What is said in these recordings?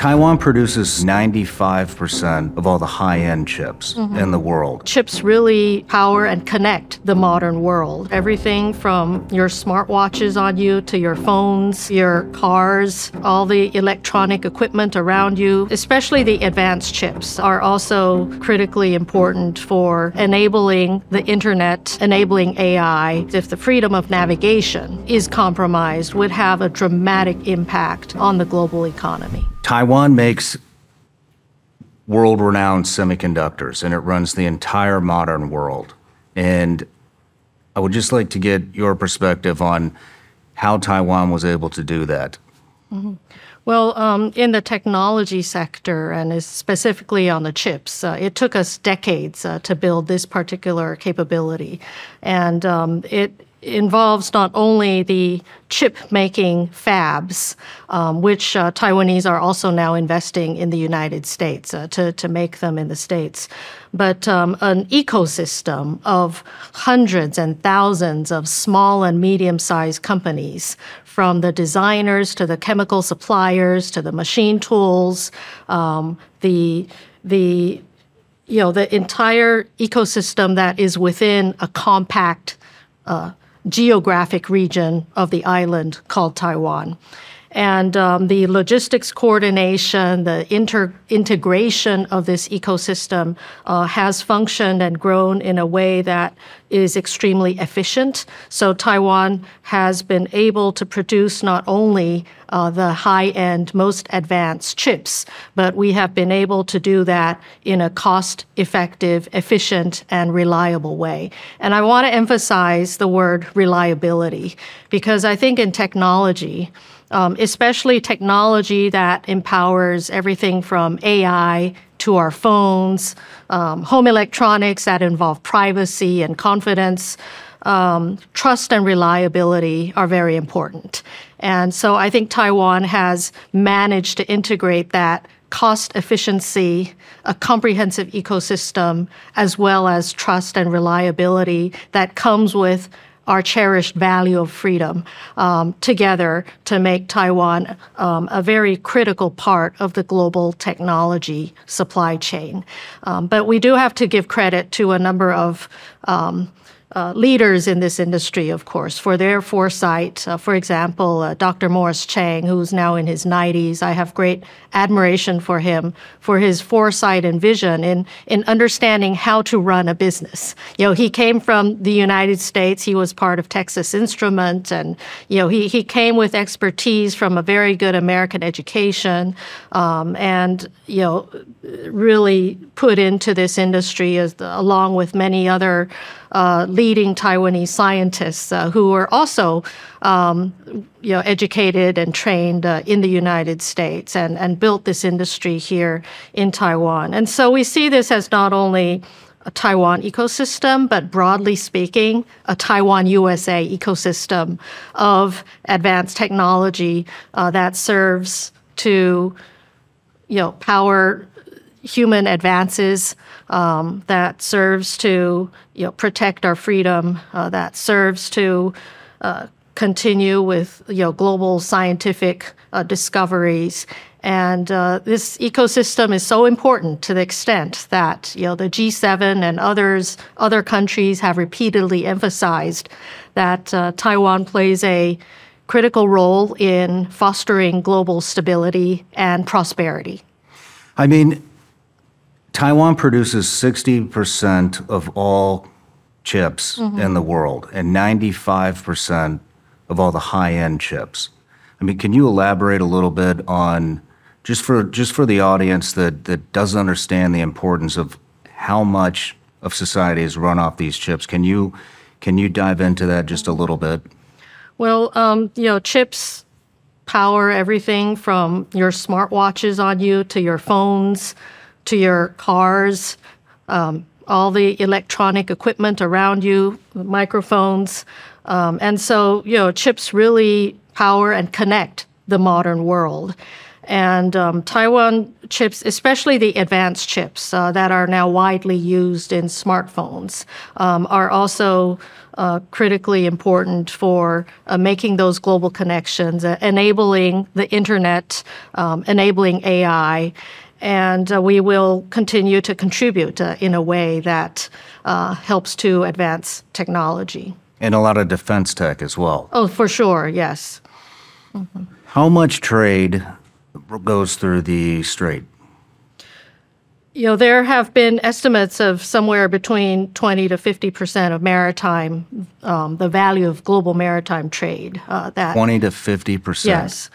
Taiwan produces 95% of all the high-end chips in the world. Chips really power and connect the modern world. Everything from your smartwatches on you to your phones, your cars, all the electronic equipment around you, especially the advanced chips, are also critically important for enabling the internet, enabling AI. If the freedom of navigation is compromised, would have a dramatic impact on the global economy. Taiwan makes world-renowned semiconductors, and it runs the entire modern world. And I would just like to get your perspective on how Taiwan was able to do that. Well, in the technology sector, and specifically on the chips, it took us decades to build this particular capability. And it involves not only the chip-making fabs, which Taiwanese are also now investing in the United States to make them in the States, but an ecosystem of hundreds and thousands of small and medium-sized companies, from the designers to the chemical suppliers to the machine tools, the entire ecosystem that is within a compact geographic region of the island called Taiwan. And the logistics coordination, the integration of this ecosystem has functioned and grown in a way that is extremely efficient. So Taiwan has been able to produce not only the high-end, most advanced chips, but we have been able to do that in a cost-effective, efficient, and reliable way. And I want to emphasize the word reliability, because I think in technology, especially technology that empowers everything from AI to our phones, home electronics that involve privacy and confidence, trust and reliability are very important. And so I think Taiwan has managed to integrate that cost efficiency, a comprehensive ecosystem, as well as trust and reliability that comes with our cherished value of freedom together to make Taiwan a very critical part of the global technology supply chain. But we do have to give credit to a number of leaders in this industry, of course, for their foresight. For example, Dr. Morris Chang, who's now in his 90s, I have great admiration for him for his foresight and vision in understanding how to run a business. You know, he came from the United States. He was part of Texas Instruments, and he came with expertise from a very good American education, and really put into this industry along with many other leading Taiwanese scientists who were also educated and trained in the United States and built this industry here in Taiwan. And so we see this as not only a Taiwan ecosystem, but broadly speaking, a Taiwan-USA ecosystem of advanced technology that serves to power human advances, that serves to protect our freedom, that serves to continue with global scientific discoveries. And this ecosystem is so important to the extent that the G7 and other countries have repeatedly emphasized that Taiwan plays a critical role in fostering global stability and prosperity. I mean, Taiwan produces 60% of all chips in the world and 95% of all the high-end chips. I mean, can you elaborate a little bit on, just for the audience that doesn't understand the importance of how much of society is run off these chips? Can you dive into that just a little bit? Well, chips power everything from your smartwatches on you to your phones, to your cars, all the electronic equipment around you, microphones. And so, chips really power and connect the modern world. And Taiwan chips, especially the advanced chips that are now widely used in smartphones, are also critically important for making those global connections, enabling the internet, enabling AI. And we will continue to contribute in a way that helps to advance technology. And a lot of defense tech as well. Oh, for sure, yes. Mm-hmm. How much trade goes through the strait? You know, there have been estimates of somewhere between 20 to 50% of maritime, the value of global maritime trade. 20 to 50%? Yes.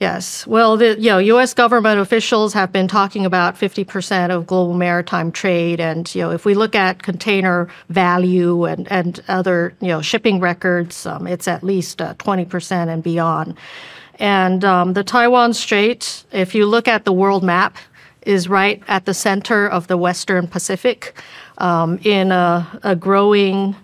Yes. Well, the U.S. government officials have been talking about 50% of global maritime trade. And, if we look at container value and other, shipping records, it's at least 20% and beyond. And the Taiwan Strait, if you look at the world map, is right at the center of the Western Pacific in a growing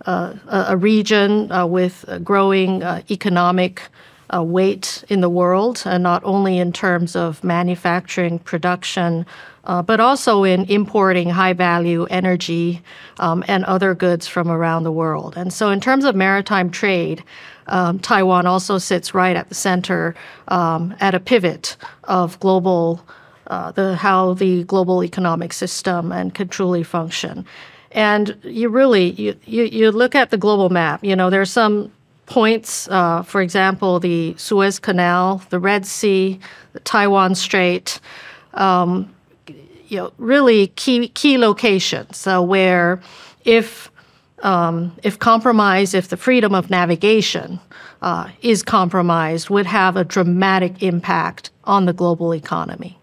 a region with a growing economic weight in the world, and not only in terms of manufacturing production, but also in importing high-value energy and other goods from around the world. And so in terms of maritime trade, Taiwan also sits right at the center at a pivot of global how the global economic system and can truly function. And you look at the global map, there are some points, for example, the Suez Canal, the Red Sea, the Taiwan Strait, really key locations where if compromised, if the freedom of navigation is compromised, would have a dramatic impact on the global economy.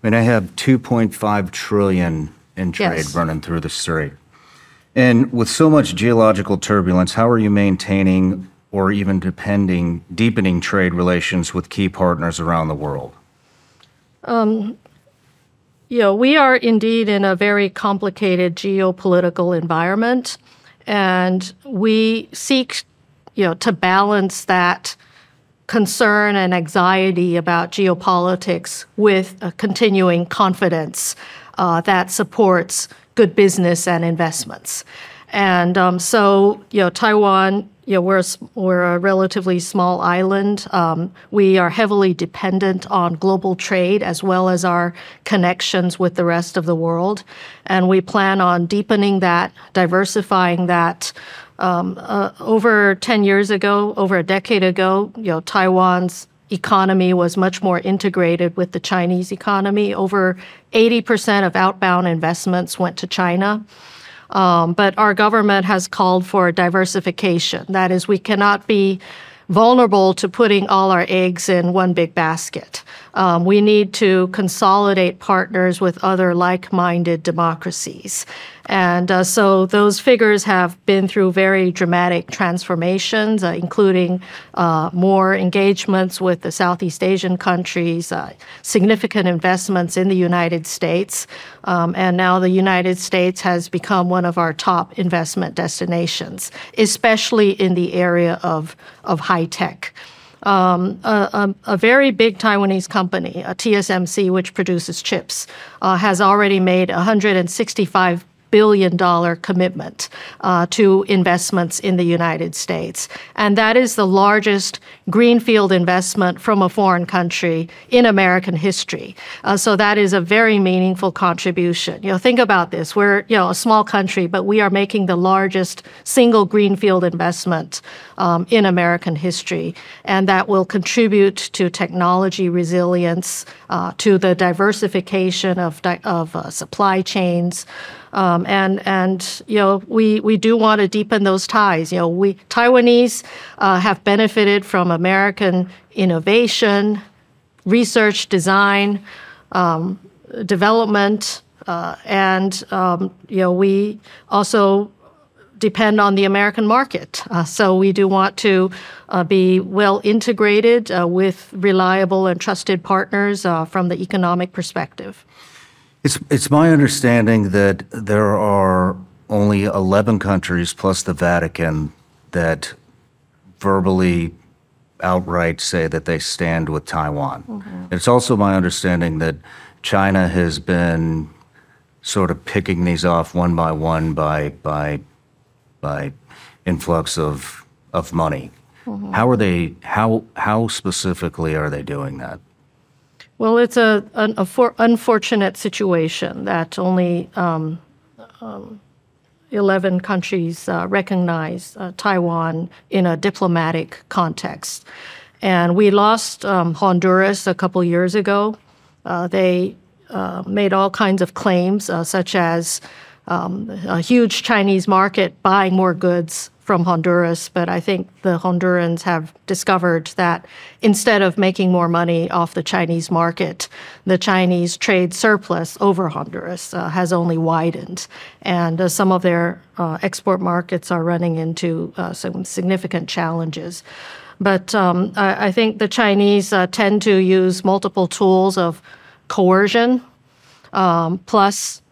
I mean, I have $2.5 trillion in trade running through the strait. And with so much geological turbulence, how are you maintaining or even deepening trade relations with key partners around the world? We are indeed in a very complicated geopolitical environment, and we seek, to balance that concern and anxiety about geopolitics with a continuing confidence that supports good business and investments. And Taiwan, we're a relatively small island. We are heavily dependent on global trade as well as our connections with the rest of the world. And we plan on deepening that, diversifying that. Over 10 years ago, over a decade ago, Taiwan's economy was much more integrated with the Chinese economy. Over 80% of outbound investments went to China. But our government has called for diversification. That is, we cannot be vulnerable to putting all our eggs in one big basket. We need to consolidate partners with other like-minded democracies. And so those figures have been through very dramatic transformations, including more engagements with the Southeast Asian countries, significant investments in the United States, and now the United States has become one of our top investment destinations, especially in the area of high tech. A very big Taiwanese company, TSMC, which produces chips, has already made $165 billion commitment to investments in the United States. And that is the largest greenfield investment from a foreign country in American history. So that is a very meaningful contribution. Think about this. We're a small country, but we are making the largest single greenfield investment in American history. And that will contribute to technology resilience, to the diversification of supply chains. We do want to deepen those ties. Taiwanese have benefited from American innovation, research, design, development, and we also depend on the American market. So we do want to be well integrated with reliable and trusted partners from the economic perspective. It's my understanding that there are only 11 countries plus the Vatican that verbally outright say that they stand with Taiwan. It's also my understanding that China has been sort of picking these off one by one by influx of money. How are they? How specifically are they doing that? Well, it's an unfortunate situation that only 11 countries recognize Taiwan in a diplomatic context. And we lost Honduras a couple years ago. They made all kinds of claims, such as a huge Chinese market buying more goods from Honduras. But I think the Hondurans have discovered that instead of making more money off the Chinese market, the Chinese trade surplus over Honduras has only widened. And some of their export markets are running into some significant challenges. But I think the Chinese tend to use multiple tools of coercion plus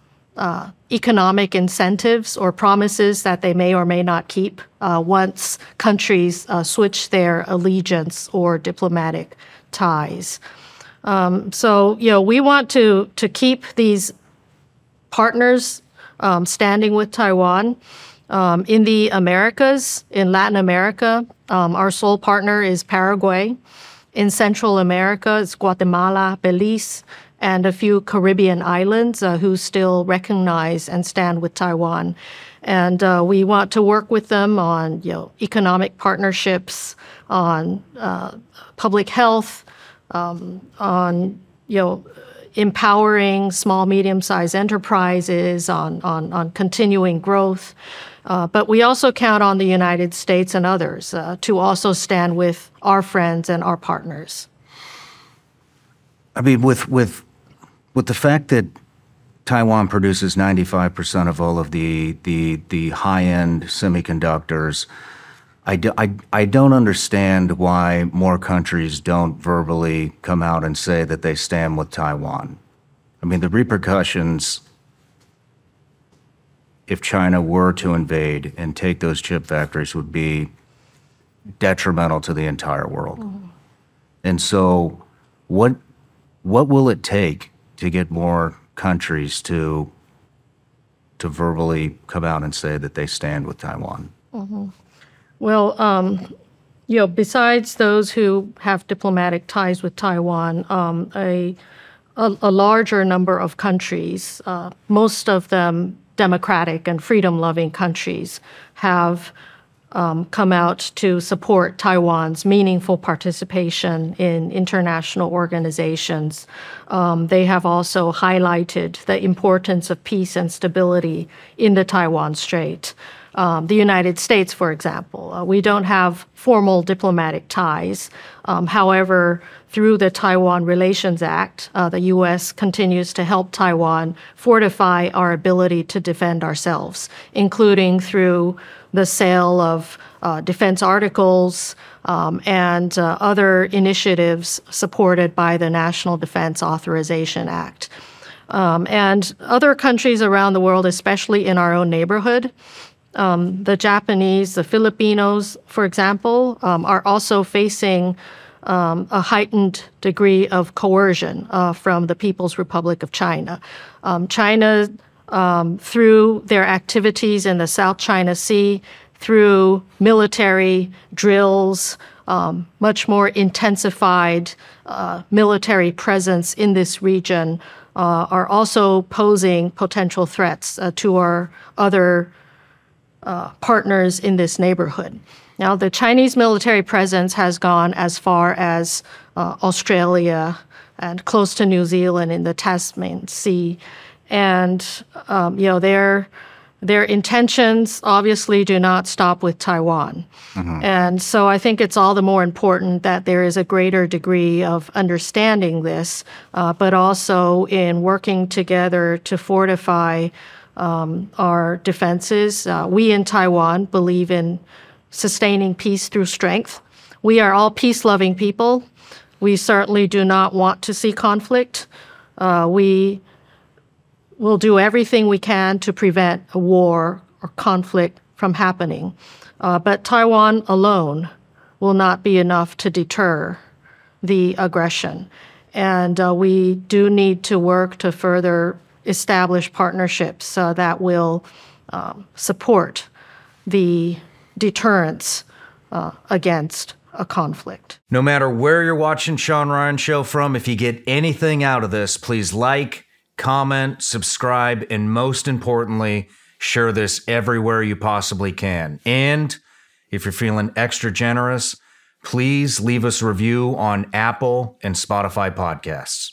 economic incentives or promises that they may or may not keep once countries switch their allegiance or diplomatic ties. So, we want to keep these partners standing with Taiwan. In the Americas, in Latin America, our sole partner is Paraguay. In Central America, it's Guatemala, Belize, and a few Caribbean islands who still recognize and stand with Taiwan. And we want to work with them on economic partnerships, on public health, on empowering small, medium-sized enterprises, on continuing growth. But we also count on the United States and others to also stand with our friends and our partners. I mean, with the fact that Taiwan produces 95% of all of the high-end semiconductors, I don't understand why more countries don't verbally come out and say that they stand with Taiwan. I mean, the repercussions, if China were to invade and take those chip factories, would be detrimental to the entire world. And so what will it take to get more countries to verbally come out and say that they stand with Taiwan? Well, besides those who have diplomatic ties with Taiwan, a larger number of countries, most of them democratic and freedom-loving countries, have come out to support Taiwan's meaningful participation in international organizations. They have also highlighted the importance of peace and stability in the Taiwan Strait. The United States, for example, we don't have formal diplomatic ties. However, through the Taiwan Relations Act, the U.S. continues to help Taiwan fortify our ability to defend ourselves, including through the sale of defense articles and other initiatives supported by the National Defense Authorization Act. And other countries around the world, especially in our own neighborhood, the Japanese, the Filipinos, for example, are also facing a heightened degree of coercion from the People's Republic of China. China, through their activities in the South China Sea, through military drills, much more intensified military presence in this region, are also posing potential threats to our other partners in this neighborhood. Now, the Chinese military presence has gone as far as Australia and close to New Zealand in the Tasman Sea. And, their intentions obviously do not stop with Taiwan. And so I think it's all the more important that there is a greater degree of understanding this, but also in working together to fortify our defenses. We in Taiwan believe in sustaining peace through strength. We are all peace-loving people. We certainly do not want to see conflict. We will do everything we can to prevent a war or conflict from happening. But Taiwan alone will not be enough to deter the aggression. And we do need to work to further establish partnerships that will support the deterrence against a conflict. No matter where you're watching Shawn Ryan Show from, if you get anything out of this, please like, comment, subscribe, and most importantly, share this everywhere you possibly can. And if you're feeling extra generous, please leave us a review on Apple and Spotify podcasts.